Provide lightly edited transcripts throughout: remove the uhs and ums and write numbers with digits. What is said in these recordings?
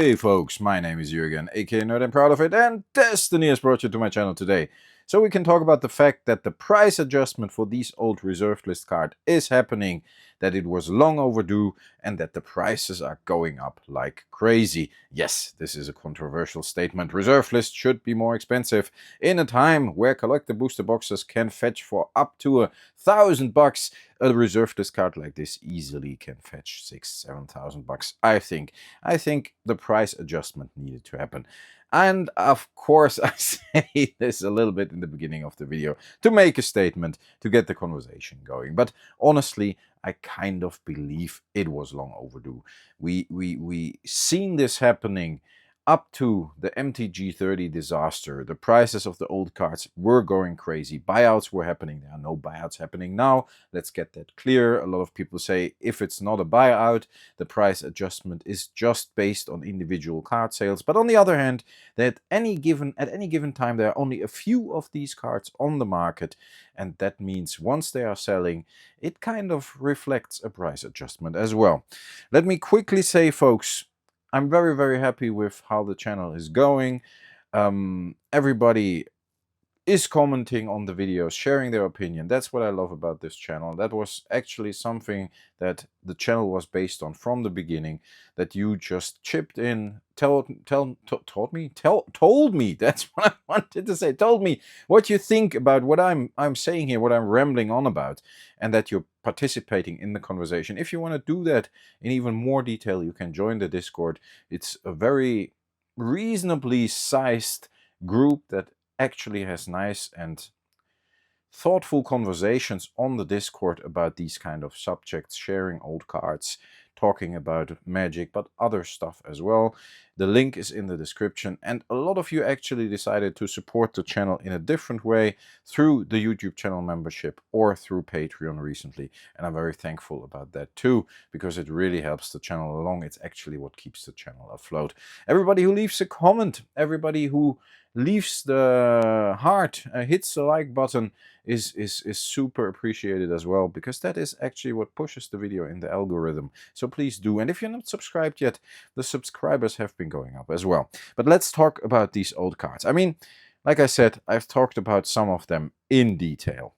Hey folks, my name is Jürgen, aka NerdAndProudOfIt, and Destiny has brought you to my channel today. So we can talk about the fact that the price adjustment for these old reserved list cards is happening, that it was long overdue, and that the prices are going up like crazy. Yes, this is a controversial statement. Reserve list should be more expensive in a time where collector booster boxes can fetch for up to $1,000. A reserved list card like this easily can fetch $6,000-7,000. I think the price adjustment needed to happen. And of course, I say this a little bit in the beginning of the video to make a statement, to get the conversation going. But honestly, I kind of believe it was long overdue. We seen this happening up to the MTG 30 disaster. The prices of the old cards were going crazy. Buyouts were happening. There are no buyouts happening now. Let's get that clear. A lot of people say if it's not a buyout, the price adjustment is just based on individual card sales. But on the other hand, at any given time, there are only a few of these cards on the market. And that means once they are selling, it kind of reflects a price adjustment as well. Let me quickly say, folks, I'm very, very happy with how the channel is going. Everybody is commenting on the videos, sharing their opinion. That's what I love about this channel. That was actually something that the channel was based on from the beginning, that you just chipped in, told me, that's what I wanted to say, told me what you think about what I'm saying here, what I'm rambling on about, and that you're participating in the conversation. If you want to do that in even more detail, you can join the Discord. It's a very reasonably sized group that actually has nice and thoughtful conversations on the Discord about these kind of subjects, sharing old cards, talking about Magic, but other stuff as well. The link is in the description, and a lot of you actually decided to support the channel in a different way through the YouTube channel membership or through Patreon recently, and I'm very thankful about that too, because it really helps the channel along. It's actually what keeps the channel afloat. Everybody who leaves a comment, everybody who leaves the heart, hits the like button, is super appreciated as well, because that is actually what pushes the video in the algorithm. So please do. And if you're not subscribed yet, the subscribers have been going up as well. But let's talk about these old cards. I mean, like I said, I've talked about some of them in detail,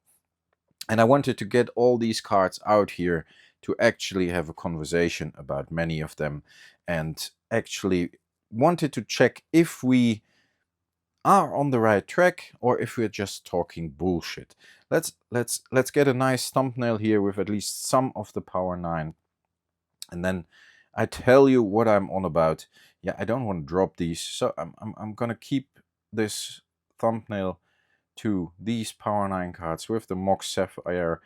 and I wanted to get all these cards out here to actually have a conversation about many of them, and actually wanted to check if we are on the right track or if we're just talking bullshit. Let's get a nice thumbnail here with at least some of the Power 9, and then I tell you what I'm on about. Yeah, I don't want to drop these, so I'm gonna keep this thumbnail to these Power 9 cards with the Mox Sapphire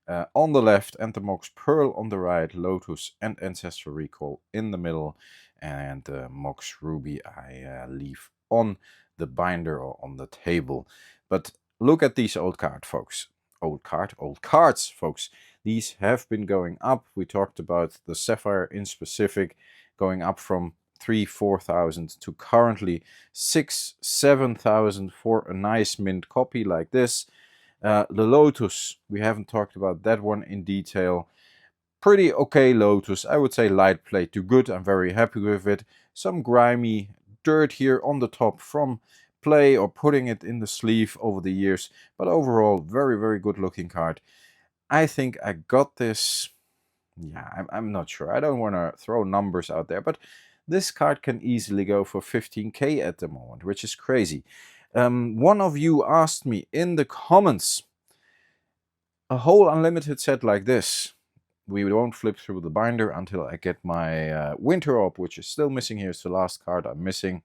on the left and the Mox Pearl on the right, Lotus and Ancestral Recall in the middle, and the Mox Ruby I leave on the binder or on the table. But look at these old cards, folks. Old cards, folks. These have been going up. We talked about the Sapphire in specific, going up from 3,000-4,000 to currently 6,000-7,000 for a nice mint copy like this. The Lotus, we haven't talked about that one in detail. Pretty okay Lotus. I would say light play to good. I'm very happy with it. Some grimy dirt here on the top from play or putting it in the sleeve over the years, but overall very, very good looking card. I think I got this. Yeah, I'm not sure. I don't want to throw numbers out there, but this card can easily go for 15k at the moment, which is crazy. One of you asked me in the comments, a whole unlimited set like this, we won't flip through the binder until I get my Winter Orb, which is still missing here. It's the last card I'm missing,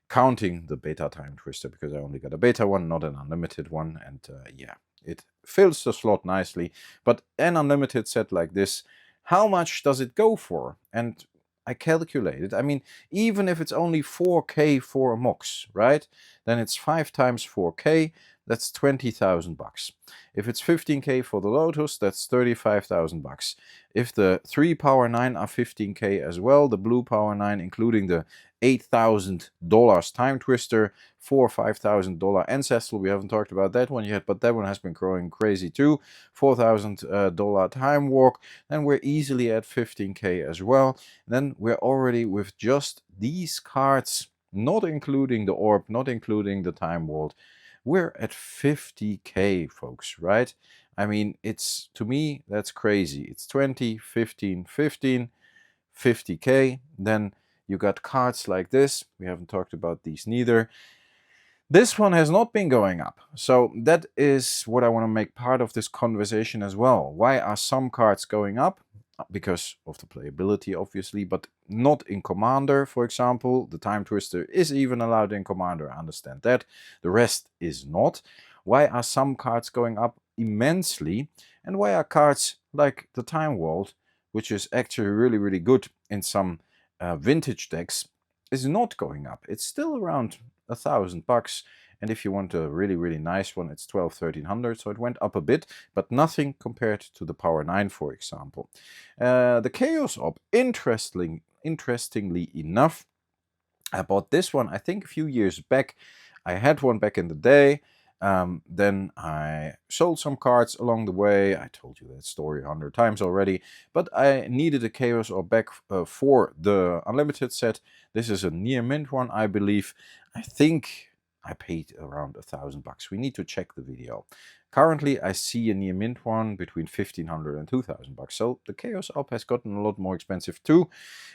counting the beta time twister, because I only got a beta one, not an unlimited one. And yeah, it fills the slot nicely. But an unlimited set like this, how much does it go for? And I calculated, I mean, even if it's only 4k for a Mox, right? Then it's 5 times 4k that's 20,000 bucks. If it's 15k for the Lotus, that's 35,000 bucks. If the 3 Power 9 are 15k as well, the blue Power 9, including the $8,000 Time Twister, $4,000 or $5,000 Ancestral, we haven't talked about that one yet, but that one has been growing crazy too, $4,000 Time Walk, then we're easily at 15k as well. Then we're already with just these cards, not including the Orb, not including the Time Vault, we're at 50k, folks, right? I mean, it's, to me, that's crazy. It's 20, 15, 15, 50k. Then you got cards like this. We haven't talked about these neither. This one has not been going up. So that is what I want to make part of this conversation as well. Why are some cards going up? Because of the playability, obviously, but not in Commander, for example. The Time Twister is even allowed in Commander, I understand that. The rest is not. Why are some cards going up immensely? And why are cards like the Time Vault, which is actually really, really good in some vintage decks, is not going up? It's still around $1,000. And if you want a really, really nice one, it's 1,200, 1,300. So it went up a bit, but nothing compared to the Power 9, for example. The Chaos Orb, interestingly enough, I bought this one, I think, a few years back. I had one back in the day. Then I sold some cards along the way. I told you that story 100 times already. But I needed a Chaos Orb back for the Unlimited set. This is a near mint one, I believe. I think I paid around $1,000. We need to check the video. Currently, I see a near mint one between $1,500 and $2,000. So the Chaos Orb has gotten a lot more expensive too.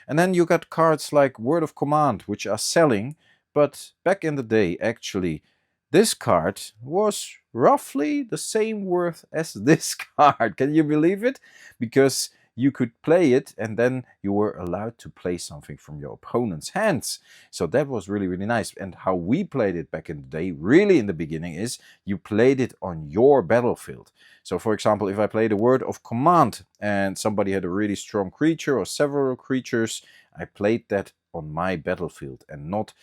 And then you got cards like Word of Command, which are selling. But back in the day, actually, this card was roughly the same worth as this card. Can you believe it? Because you could play it and then you were allowed to play something from your opponent's hands. So that was really, really nice. And how we played it back in the day, really in the beginning, is you played it on your battlefield. So for example, if I played a Word of Command and somebody had a really strong creature or several creatures, I played that on my battlefield and not,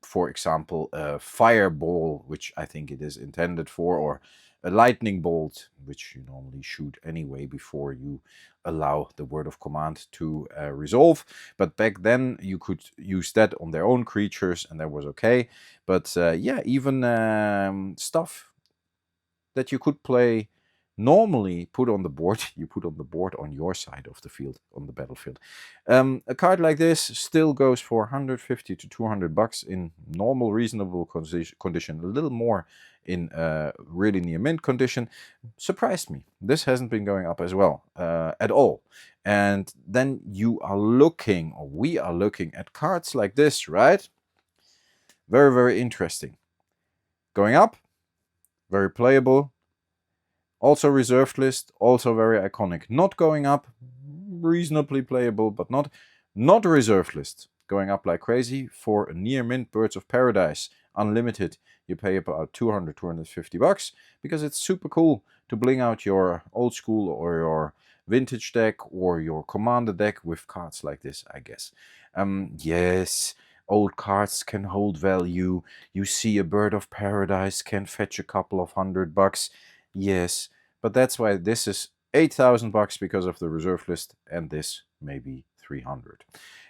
for example, a fireball, which I think it is intended for, or a lightning bolt, which you normally shoot anyway before you allow the Word of Command to resolve. But back then you could use that on their own creatures and that was okay. But yeah, even stuff that you could play normally put on the board, you put on the board on your side of the field, on the battlefield. A card like this still goes for 150 to 200 bucks in normal, reasonable condition, a little more in really near mint condition. Surprised me. This hasn't been going up as well at all. And then you are looking, or we are looking at cards like this, right? Very, very interesting. Going up, very playable. Also reserved list, also very iconic. Not going up, reasonably playable, but not reserved list. Going up like crazy for a near mint Birds of Paradise Unlimited. You pay about 200, 250 bucks because it's super cool to bling out your old school or your vintage deck or your Commander deck with cards like this, I guess. Yes, old cards can hold value. You see a Bird of Paradise can fetch a couple of $100. Yes, but that's why this is 8,000 bucks because of the reserve list, and this maybe 300.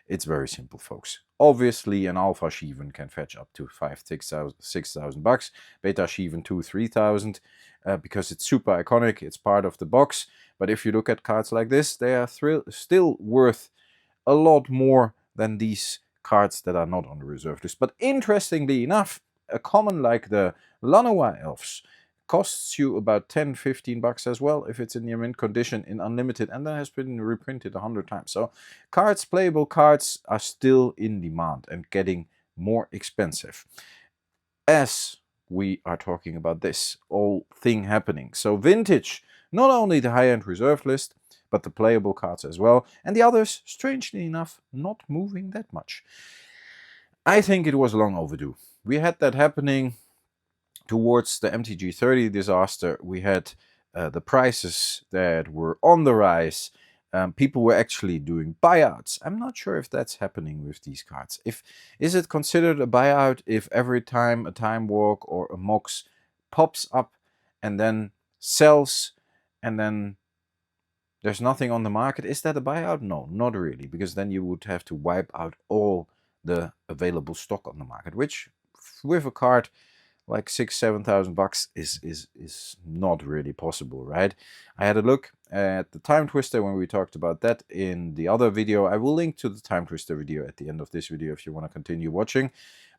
It's very simple, folks. Obviously, an Alpha Shivan can fetch up to 5,000, 6,000 bucks. Beta Shivan 2, 3,000, because it's super iconic. It's part of the box. But if you look at cards like this, they are still worth a lot more than these cards that are not on the reserve list. But interestingly enough, a common like the Lanoa Elves costs you about 10, 15 bucks as well if it's in your mint condition in Unlimited, and that has been reprinted 100 times. So cards, playable cards, are still in demand and getting more expensive as we are talking about this whole thing happening. So vintage, not only the high-end reserve list, but the playable cards as well, and the others, strangely enough, not moving that much. I think it was long overdue. We had that happening towards the MTG 30 disaster. We had the prices that were on the rise. People were actually doing buyouts. I'm not sure if that's happening with these cards. Is it considered a buyout if every time a Time Walk or a Mox pops up and then sells, and then there's nothing on the market. Is that a buyout? No, not really, because then you would have to wipe out all the available stock on the market, which with a card like $6,000-7,000 is not really possible, right? I had a look at the Time Twister when we talked about that in the other video. I will link to the Time Twister video at the end of this video if you want to continue watching.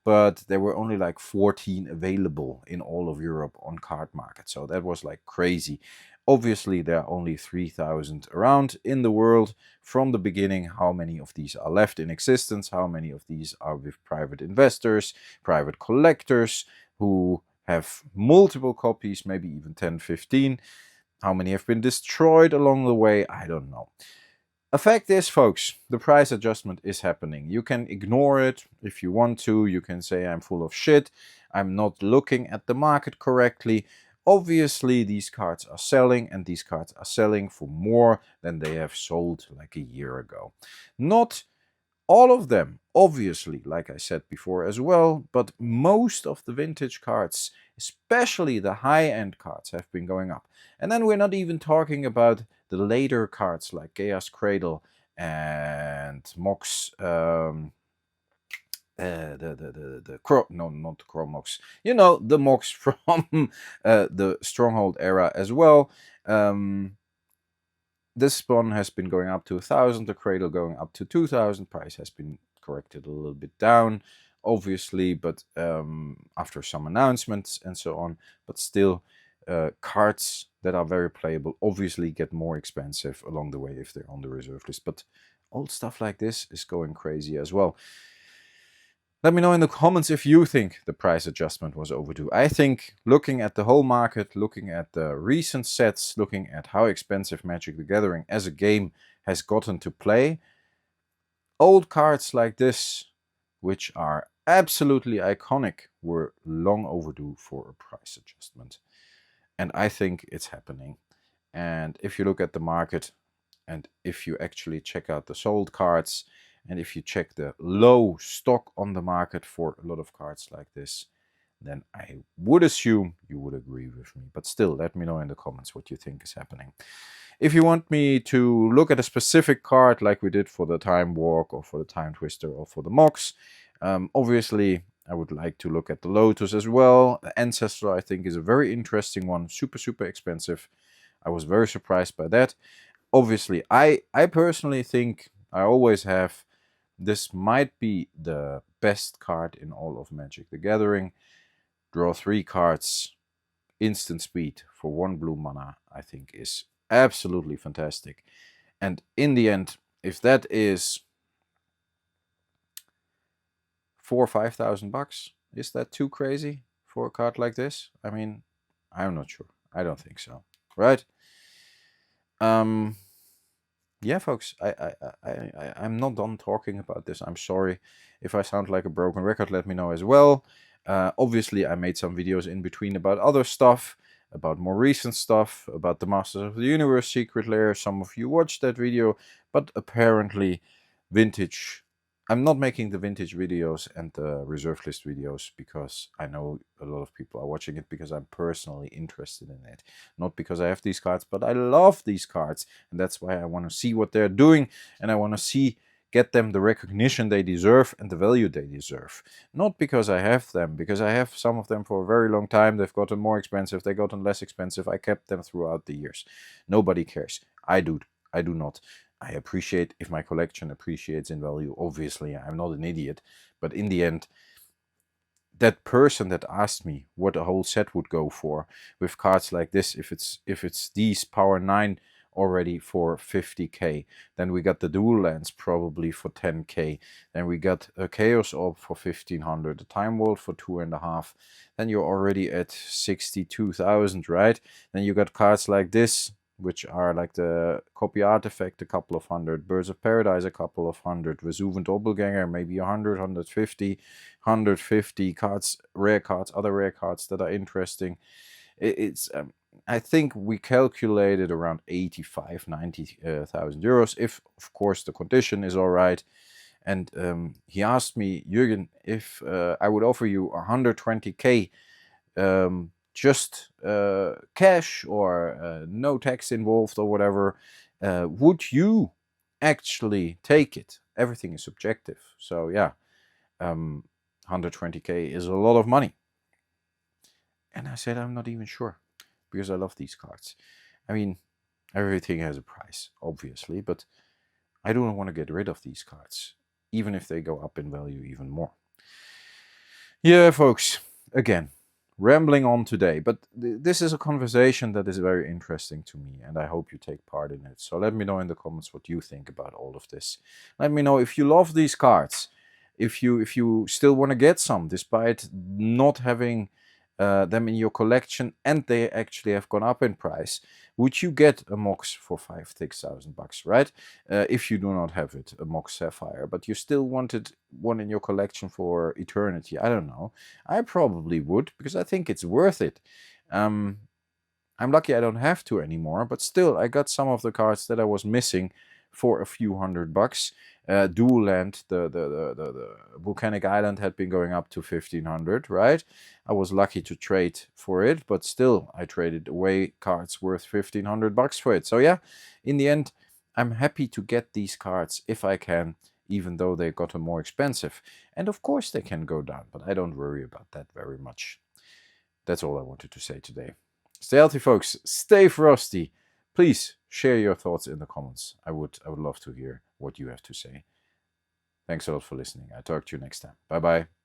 But there were only like 14 available in all of Europe on card market, so that was like crazy. Obviously, there are only 3,000 around in the world from the beginning. How many of these are left in existence? How many of these are with private investors, private collectors who have multiple copies, maybe even 10, 15? How many have been destroyed along the way? I don't know. A fact is, folks, the price adjustment is happening. You can ignore it if you want to. You can say I'm full of shit. I'm not looking at the market correctly. Obviously, these cards are selling, and these cards are selling for more than they have sold like a year ago. Not all of them, obviously, like I said before as well, but most of the vintage cards, especially the high-end cards, have been going up. And then we're not even talking about the later cards like Gaia's Cradle and Mox, not the Crow Mox, you know, the Mox from the Stronghold era as well. This spawn has been going up to 1,000, the Cradle going up to 2,000. Price has been corrected a little bit down, obviously, but after some announcements and so on. But still, cards that are very playable obviously get more expensive along the way if they're on the reserve list. But old stuff like this is going crazy as well. Let me know in the comments if you think the price adjustment was overdue. I think looking at the whole market, looking at the recent sets, looking at how expensive Magic the Gathering as a game has gotten to play, old cards like this, which are absolutely iconic, were long overdue for a price adjustment. And I think it's happening. And if you look at the market, and if you actually check out the sold cards, and if you check the low stock on the market for a lot of cards like this, then I would assume you would agree with me. But still, let me know in the comments what you think is happening. If you want me to look at a specific card like we did for the Time Walk or for the Time Twister or for the Mox, obviously I would like to look at the Lotus as well. The Ancestor, I think, is a very interesting one. Super, super expensive. I was very surprised by that. Obviously, I personally think, I always have, this might be the best card in all of Magic the Gathering. Draw 3 cards, instant speed for 1 blue mana, I think is absolutely fantastic. And in the end, if that is $4,000 or $5,000, is that too crazy for a card like this? I mean, I'm not sure. I don't think so. Right? Yeah, folks, I'm not done talking about this. I'm sorry if I sound like a broken record. Let me know as well. Obviously, I made some videos in between about other stuff, about more recent stuff, about the Masters of the Universe Secret Lair. Some of you watched that video, but apparently vintage... I'm not making the vintage videos and the reserve list videos because I know a lot of people are watching it because I'm personally interested in it. Not because I have these cards, but I love these cards. And that's why I want to see what they're doing. And I want to get them the recognition they deserve and the value they deserve. Not because I have them, because I have some of them for a very long time. They've gotten more expensive, they've gotten less expensive. I kept them throughout the years. Nobody cares. I do not. I appreciate if my collection appreciates in value. Obviously, I'm not an idiot. But in the end, that person that asked me what a whole set would go for with cards like this, if it's these Power 9 already for 50k, then we got the dual lands probably for 10k, then we got a Chaos Orb for 1500, a Time Vault for 2.5, then you're already at 62,000, right? Then you got cards like this, which are like the Copy Artifact, a couple of hundred, Birds of Paradise, a couple of hundred, Vesuvan Doppelganger, maybe 100, 150 cards, rare cards, other rare cards that are interesting. It's I think we calculated around 85-90,000 euros, if of course the condition is all right. And he asked me, Jürgen, if I would offer you 120k just cash or no tax involved or whatever, would you actually take it? Everything is subjective. So yeah, 120k is a lot of money. And I said, I'm not even sure, because I love these cards. I mean, everything has a price, obviously, but I don't want to get rid of these cards, even if they go up in value even more. Yeah, folks, again, rambling on today, but this is a conversation that is very interesting to me, and I hope you take part in it. So let me know in the comments what you think about all of this. Let me know if you love these cards, if you still want to get some, despite not having them in your collection, and they actually have gone up in price. Would you get a Mox for 5,000-6,000 bucks, right? If you do not have it, a Mox Sapphire, but you still wanted one in your collection for eternity. I don't know. I probably would, because I think it's worth it. I'm lucky I don't have to anymore, but still, I got some of the cards that I was missing for a few $100. Dual land, the volcanic island had been going up to 1,500, right? I was lucky to trade for it, but still, I traded away cards worth 1,500 bucks for it. So yeah, in the end, I'm happy to get these cards if I can, even though they got more expensive. And of course they can go down, but I don't worry about that very much. That's all I wanted to say today. Stay healthy, folks. Stay frosty. Please share your thoughts in the comments. I would love to hear what you have to say. Thanks a lot for listening. I'll talk to you next time. Bye-bye.